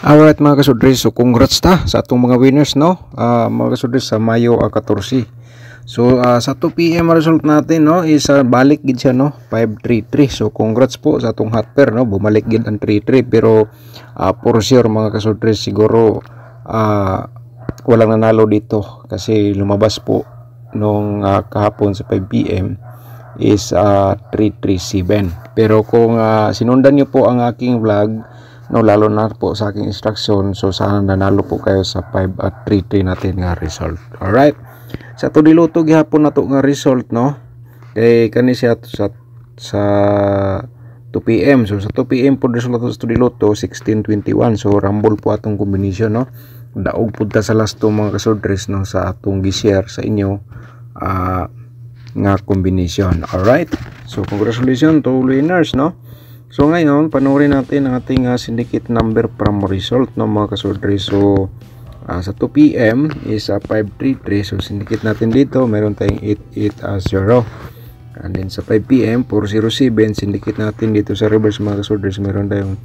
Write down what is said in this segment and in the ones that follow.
Alright mga kasudris, so congrats ta sa atong mga winners, no? Mga kasudris sa Mayo 14. So sa 2 PM result natin, no, is balik gid siya, no, 533. So congrats po sa atong hot pair, no, bumalik gid ang 33, pero for sure mga kasudris siguro walang nanalo dito kasi lumabas po nung kahapon sa 5 PM is 337. Pero kung sinundan niyo po ang aking vlog, no, lalo na po sa aking instruction, so sana nanalo po kayo sa 5 at 3 natin nga result. Alright, sa to diluto gihapon na to nga result, no, kay kani siya sa 2 PM. So sa 2 PM po result to sa diluto 1621. So rumble po atong combination, no, daog pud ta sa last to mga kasudres, no, sa atong gi-share sa inyo nga combination. Alright, so congratulations to winners, no. So ngayon, panoorin natin ang ating syndicate number from result, no, mga kasudre. So sa 2 PM is 533. So syndicate natin dito, meron tayong 880. And then sa 5 PM 407, syndicate natin dito sa reverse, mga kasudre, meron tayong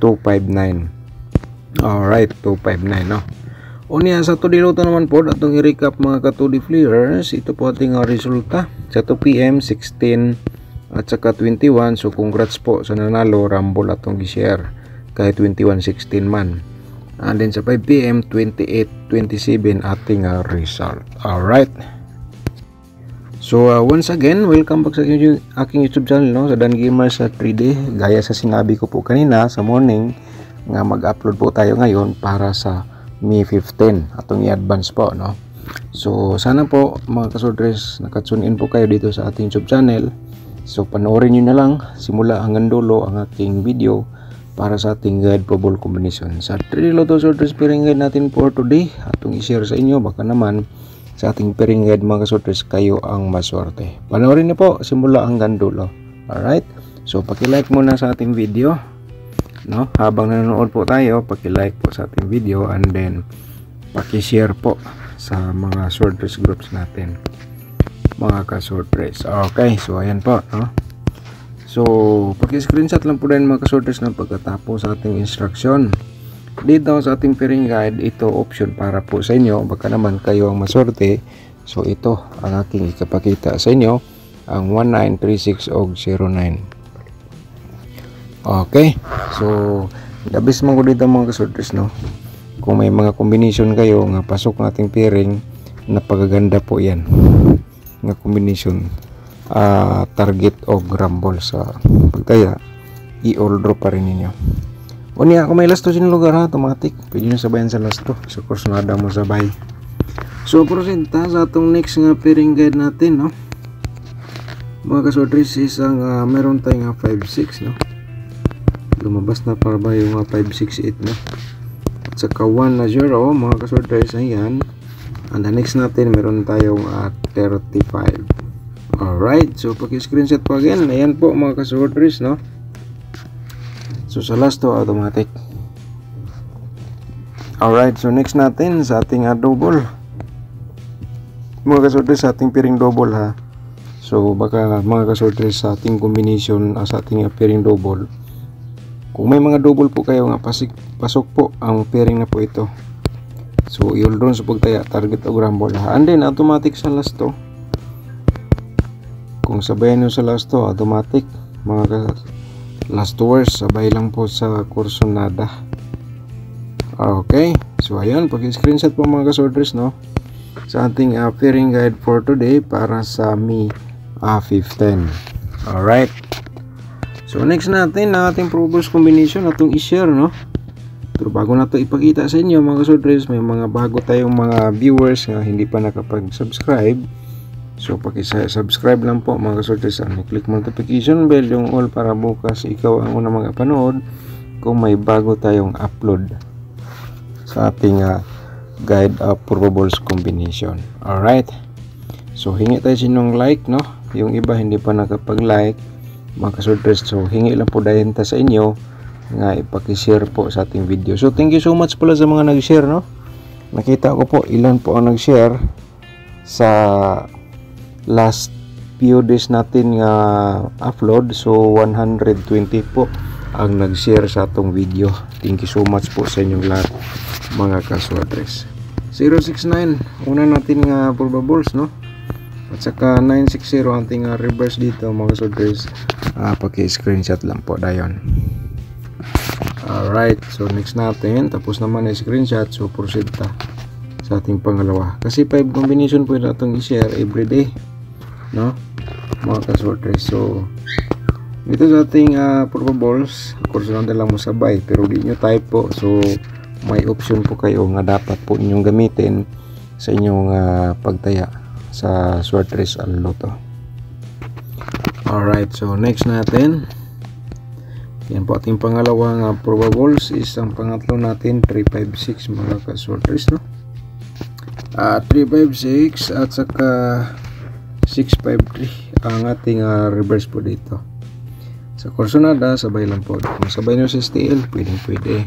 259. Alright, 259, no. Unya sa to diluto naman po, atong i-recap mga ka-2D players. Ito po ating resulta sa 2 PM 16 at saka 21. So congrats po sa nanalo, rumble atong gi-share kay 2116 man. And then sa 5 PM 2827 ating result. Alright, so once again, welcome back sa aking YouTube channel, no, sa Dan Gamers sa 3D. Gaya sa sinabi ko po kanina sa morning nga mag-upload po tayo ngayon para sa Mi 15 atong i-advance po, no. So sana po mga kasudres nakatune in po kayo dito sa ating YouTube channel. So panoorin nyo na lang simula hanggang dulo ang aking video para sa ating guide pro ball combination. Sa 3 Lotto Sorters pairing guide natin for today, atong i-share sa inyo, baka naman sa ating pairing guide mga sorters kayo ang maswerte. Panoorin niyo po simula hanggang dulo. Alright, so paki-like muna sa ating video, no, habang nanonood po tayo, paki-like po sa ating video, and then paki-share po sa mga sorters groups natin, mga ka-sorters. Okay, so ayan po, no. So paki-screenshot lang po din mga ka-sorters na pagkatapos sa ating instruction. Dito sa ating pairing guide, ito option para po sa inyo, baka naman kayo ang maswerte. So ito ang aking ikapakita sa inyo, ang 1936 og 09. Okay, so dabis mo ko dito mga ka-sorters, no. Kung may mga combination kayo nga pasok ng ating pairing, napakaganda po yan nga combination, target o rumble sa pagtaya, i-all draw pa rin ninyo. Unya kung may last to sin lugar, automatic pwede nyo sabayan sa last to, sa course nada mo sabay. So prosenta sa atong next nga pairing guide natin, no, mga kasodris, isang meron tayong 5-6, no, lumabas na para ba yung 5-6-8, no, at saka 1-0 mga kasodris. Ayan, and the next natin meron tayong 35. Alright, so paki-screenshot po again. Ayan po mga kasorders, no. So sa last to automatic. Alright, so next natin sa ating double, mga kasorders, sa ating pairing double, ha. So baka mga kasorders sa ating combination, sa ating pairing double, kung may mga double po kayo nga pasok po ang pairing na po ito. So i-all draw sa pagtaya, target o rumble, ha. And then automatic sa last to, kung sabayan nyo sa last to, automatic mga last tours, sabay lang po sa kurso nada. Okay, so ayan, pag-screenshot po mga kasorders, no, sa ating pairing guide for today para sa Mi 15. Alright, so next natin na ating Pro Balls combination atong i-share, no. Pero bago na to ipakita sa inyo mga kasorders, may mga bago tayong mga viewers nga hindi pa nakapag-subscribe. So paki-subscribe lang po mga kasorders, click notification bell yung all para bukas ikaw ang unang makapanood kung may bago tayong upload sa ating guide Pro Balls combination. Alright, so hingi tayo sinong like, no, yung iba hindi pa nakapag-like mga kasorders. So hingi lang po dahil sa inyo nga ipaki-share po sa ating video. So thank you so much pala sa mga nag-share, no. Nakita ko po ilan po ang nag-share sa last few days natin nga upload. So 120 po ang nag-share sa atong video. Thank you so much po sa inyong lahat mga kaswadres. 069 una natin nga probables, no, at saka 960 ang ating reverse dito mga kaswadres. Paki-screenshot lang po dayon. Alright, so next natin, tapos naman na screenshot, so proceed ta sa ating pangalawa. Kasi 5 combination po na itong i-share everyday, no, mga kasworters. So dito sa ating probables, of course lang mo sabay, pero di nyo type po. So may option po kayo nga dapat po inyong gamitin sa inyong pagtaya sa Swortres al Lotto. Alright, so next natin, yan po ating pangalawang probables. Is ang pangatlo natin 356 mga kasworters, no. 356 at saka 653 ang ating reverse po dito. Sa Corsonada sabay lang po. Kung sabay nyo sa STL pwede.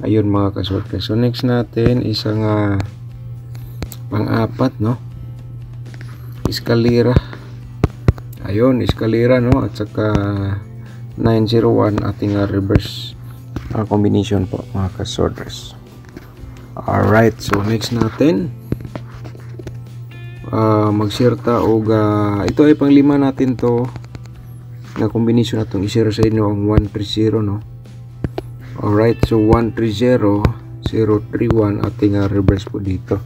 Ayun mga kasworters. So next natin isang pang-apat, no, Escalera. Ayun, Escalera, no, at saka 901 ating reverse combination po mga kasworters. Alright, so next natin mag-share ta og ito ay pang-lima natin to na combination natong i-share sa inyo ang 130, no. Alright, so 130 031 ating reverse po dito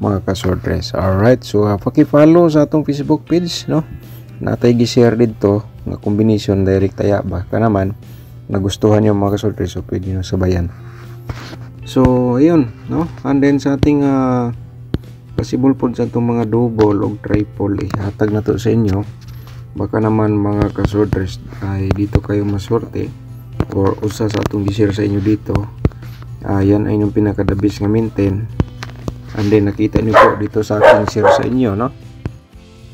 mga kasworters. Alright, so paki-follow sa atong Facebook page, no, natay gi-share dito nga combination direct taya baka naman nagustuhan nyo mga kasworters, so pwede nyo sabayan. So ayun, no, and then sa ating possible po sa itong mga double o triple, ihatag na to sa inyo. Baka naman mga kasworters ay dito kayo maswerte or usa sa atong gi-share sa inyo dito. Yan ay yung pinakadabis nga maintain, and then nakita nyo po dito sa ating share sa inyo, no.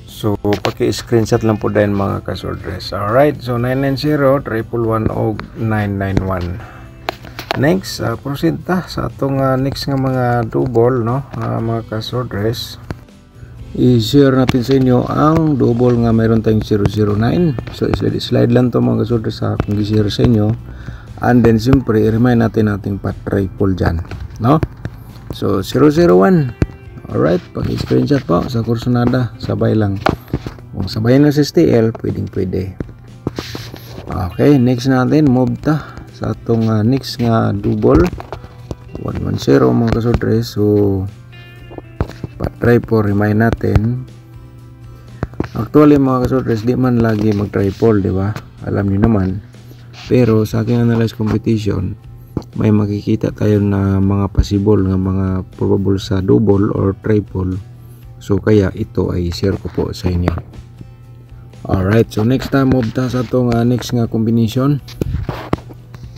So paki-screenshot lang po din mga kasworters. Alright, so 990 111 o 991. Next, proceed ta sa atong next nga mga double, no, mga kasworters. I-share natin sa inyo ang double nga mayroon tayong 009. So slide lang to mga kasworters sa akong i-share sa inyo, and then siyempre i-remind natin ating pa-triple dyan, no. So 001. Alright, pag-screenshot po sa Corsonada sabay lang. Kung sabay na sa STL pwede. Okay, next natin move ta sa atong next nga double 110 mga kasworters. So pa-try po, remind natin. Actually mga kasworters, di man lagi mag-triple, di ba? Alam niyo naman. Pero sa aking analyze competition, may makikita tayo na mga possible nga mga probable sa double or triple. So kaya ito ay share ko po sa inyo. Alright, so next time move ta sa itong next nga combination,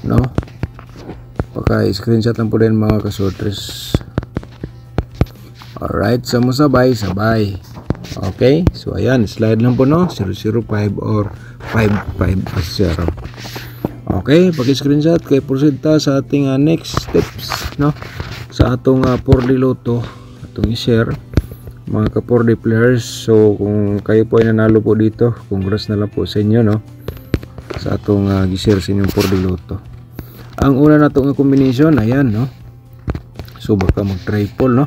no. Paka-screenshot lang po din mga kasworters. Alright, so mo sabay. Okay, so ayan, slide lang po, no, 005 or 550. Okay, paki-screenshot kay proceed ta sa ating next steps, no, sa atong 4D Lotto atong i-share mga ka 4D players. So kung kayo po ay nanalo po dito, congrats na lang po sa inyo, no, sa atong i-share sa inyong 4D Lotto. Ang una na itong combination, ayan, no, so baka mag-triple, no,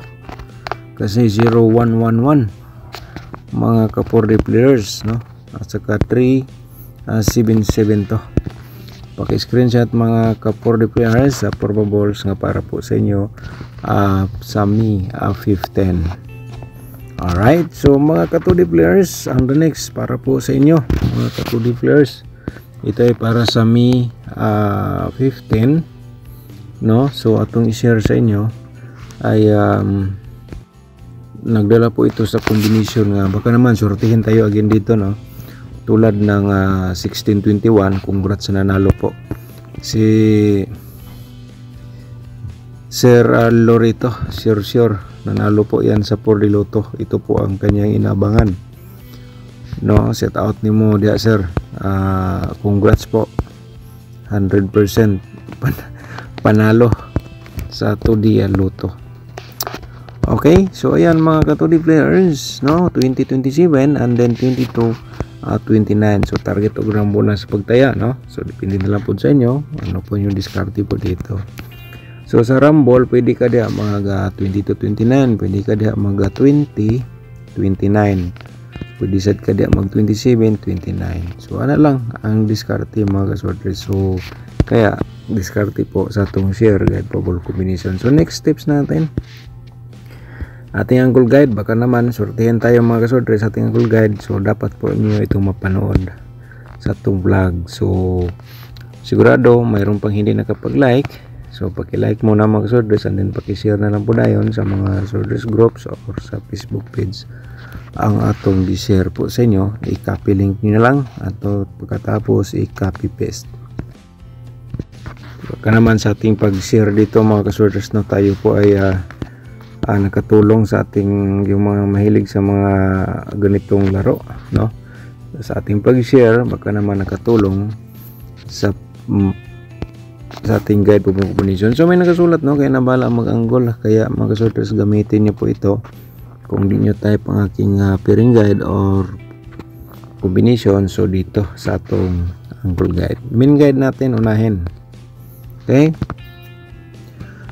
kasi 0111 mga ka 4D players, no, at saka 377 to. Paki-screenshot mga ka 4D players sa probables nga para po sa inyo sa Mi 15. Alright, so mga ka 2D players, ang the next para po sa inyo mga ka 2D players, ito ay para sa Mi 15, no. So atong i-share sa inyo ay nagdala po ito sa combination nga baka naman sortihin tayo again dito, no, tulad ng 1621. Congrats na nanalo po si Sir Lorito, sure nanalo po yan sa 4D Lotto. Ito po ang kanyang inabangan, no. Set out ni mo dia sir. Congrats po, 100% panalo sa 2D Lotto. Okay, so ayan mga ka 2D players, no, 2027 and then 22 29. So target og rumble na sa pagtaya, no? So depende na lang po sa inyo ano po yung diskarte po dito. So sa rumble pwede ka diha mga 20 to 29, pwede ka diha mga 20 29, pwede set ka diha mag 27 29. So ano lang ang diskarte mga kaswerte. So kaya diskarte po sa atong share guide po ball combination. So next steps natin, ating angle guide. Baka naman sortihan tayo mga kaswerte sa ating angle guide. So dapat po niyo itong mapanood sa atong vlog. So sigurado mayroon pang hindi nakapag-like. So paki-like muna mga kaswerte, and then paki-share na lang po dayon sa mga kaswerte groups or sa Facebook page ang atong di-share po sa inyo. I-copy link nyo na lang at pagkatapos i-copy paste. Baka naman sa ating pag-share dito mga kaswerters, no, tayo po ay nakatulong sa ating yung mga mahilig sa mga ganitong laro, no. Sa ating pag-share baka naman nakatulong sa ating guide po combination. So may nakasulat, no, kaya nabala mag-angle, kaya mga kaswerters gamitin niyo po ito kung di nyo type ang aking pairing guide or combination. So dito sa atong angle guide, main guide natin unahin. Okay,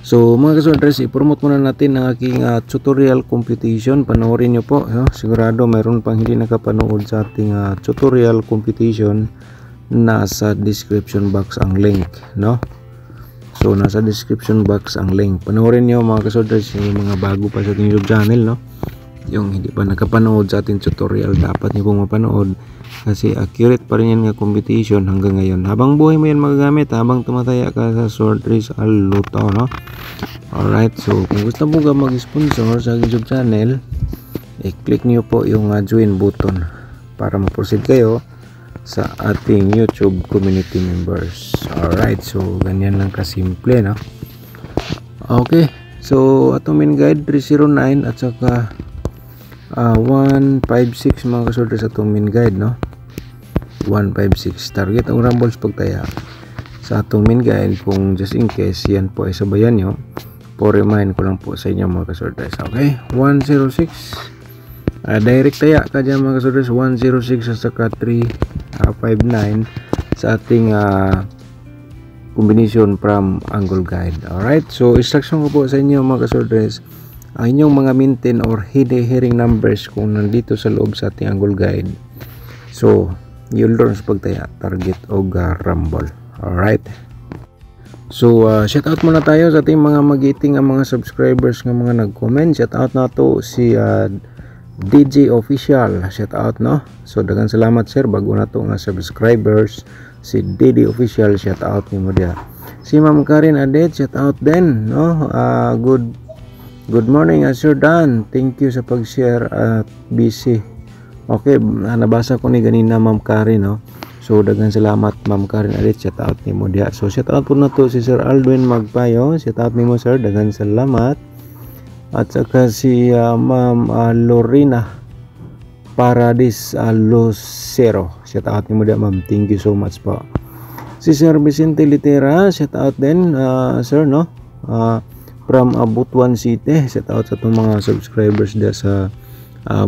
so mga kaswerders, i-promote muna natin ang aking tutorial computation. Panoorin nyo po, sigurado mayroon pang hindi nakapanood sa ating tutorial computation. Nasa description box ang link, no. So nasa description box ang link, panoorin nyo mga kaswerders. Yung mga bago pa sa ating YouTube channel, no, yung hindi pa nakapanood sa ating tutorial, dapat nyo pong mapanood kasi accurate pa rin yan nga computation hanggang ngayon. Habang buhay mo yan magagamit, habang tumataya ka sa sword race aluto, no. Alright, so kung gusto mo ka mag-sponsor sa YouTube channel, i-click nyo po yung join button para ma-proceed kayo sa ating YouTube community members. Alright, so ganyan lang kasimple, no. Okay, so atong main guide 309 at saka 156 mga kaswerte sa atong main guide, no. 156 target ang rumbles pagtaya sa atong main guide. Kung just in case yan po ay sabayan nyo, po remind ko lang po sa inyo mga kaswerte. Okay, 106 direct taya ka dyan mga kaswerte, 106 at saka 359 sa ating combination from angle guide. Alright, so instruction ko po sa inyo mga kaswerte, ang inyong mga maintain or hearing numbers kung nandito sa loob sa ating angle guide. So you'll learn sa pagtaya target o rumble. Alright, so shout out muna tayo sa ating mga magiting ang mga subscribers nga mga nag-comment. Shout out na to si DJ Official, shout out, no. So daghang salamat sir, bago na to nga subscribers si DJ Official, shout out nimo dia. Si Ma'am Karen Adet, shout out din, no. Good morning Sir Dan, thank you sa pag-share at busy. Okay, nabasa ko ni ganina Ma'am Karen, no. So daghang salamat Ma'am Karen Adet, shout out nimo dia. So shout out po na to si Sir Aldwin Magpayo, shout out nimo sir, daghang salamat. At saka si Ma'am Lorena Paradis Lucero, shout out nimo dia ma'am, thank you so much po. Si Sir Vicente Litera, shout out din sir, no, from Butuan City, shout out sa itong mga subscribers dia sa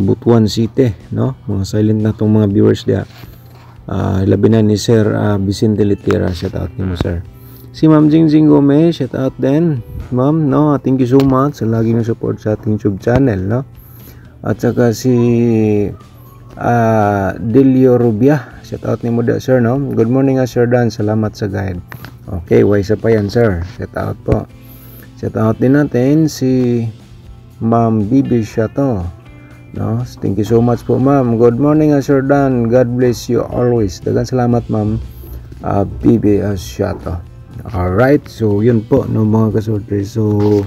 Butuan City, no, mga silent na itong mga viewers dia. Labi na ni Sir Vicente Litera, shout out nimo sir. Si Ma'am Jingjing Gomez, shout out din ma'am, no, thank you so much sa lagi ng support sa ating YouTube channel, no. At saka si Delio Rubia, shout out nimo da sir, no. Good morning Sir Dan, salamat sa guide. Okay, wise pa yan sir, shout out po. Shout out din natin si Ma'am Bibi Shato, no, thank you so much po ma'am. Good morning Sir Dan, God bless you always. Daghang salamat ma'am Bibi Shato. Alright, so yun po, no mga kaswerte. So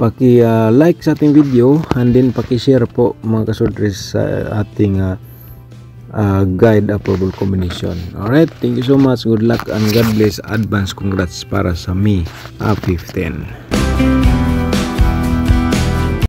paki-like sa ating video and then paki-share po mga kaswerte sa ating guide approval combination. Alright, thank you so much, good luck and God bless. Advance congrats para sa Mi 15.